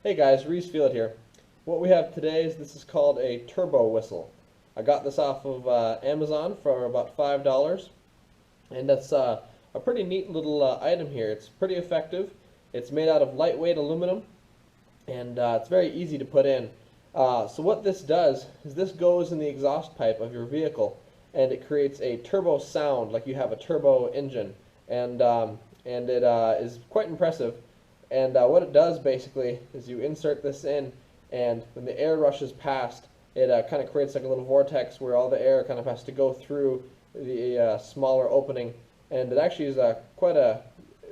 Hey guys, Reese Field here. What we have today is this is called a turbo whistle. I got this off of Amazon for about $5, and that's a pretty neat little item here. It's pretty effective. It's made out of lightweight aluminum, and it's very easy to put in. So what this does is this goes in the exhaust pipe of your vehicle, and it creates a turbo sound like you have a turbo engine, and it is quite impressive. And what it does basically is you insert this in, and when the air rushes past, it kind of creates like a little vortex where all the air kind of has to go through the smaller opening, and it actually is it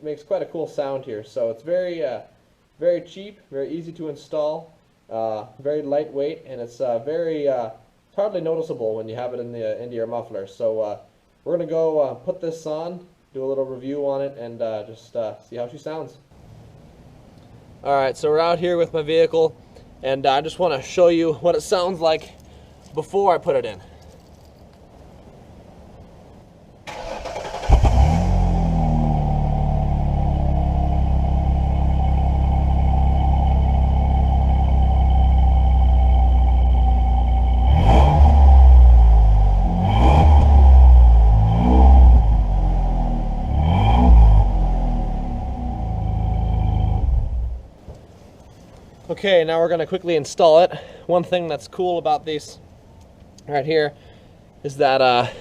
makes quite a cool sound here. So it's very cheap, very easy to install, very lightweight, and it's hardly noticeable when you have it in the into your muffler. So we're gonna go put this on, do a little review on it, and just see how she sounds. Alright, so we're out here with my vehicle, and I just want to show you what it sounds like before I put it in. Okay, now we're going to quickly install it. One thing that's cool about these right here is that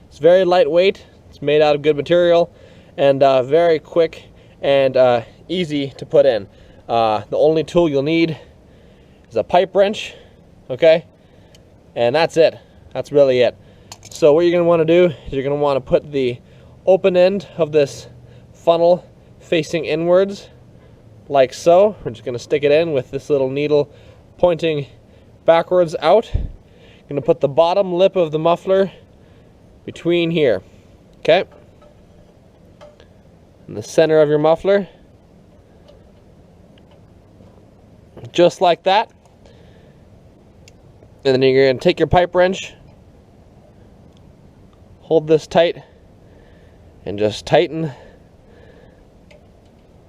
it's very lightweight, it's made out of good material, and very quick and easy to put in. The only tool you'll need is a pipe wrench, okay? And that's it. That's really it. So what you're going to want to do is you're going to want to put the open end of this funnel facing inwards, like so. We're just going to stick it in with this little needle pointing backwards out. Going to put the bottom lip of the muffler between here, okay? In the center of your muffler, just like that. And then you're going to take your pipe wrench, hold this tight, and just tighten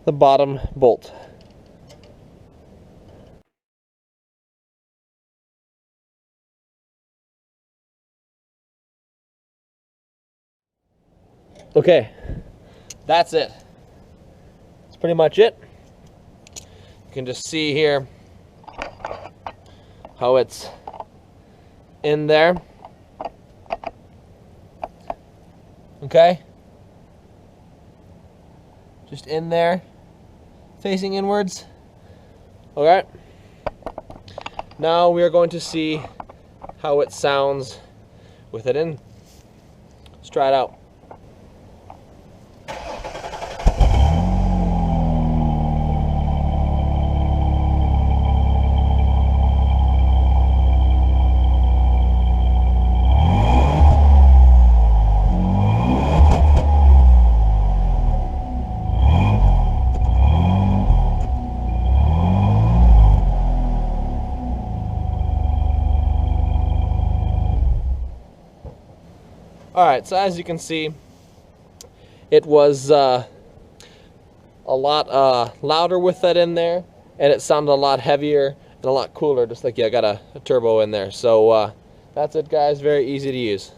the bottom bolt. Okay, that's it. That's pretty much it. You can just see here how it's in there. Okay, just in there, facing inwards. Okay, now we are going to see how it sounds with it in. Let's try it out. Alright, so as you can see, it was a lot louder with that in there, and it sounded a lot heavier and a lot cooler, just like, yeah, I got a turbo in there. So that's it, guys. Very easy to use.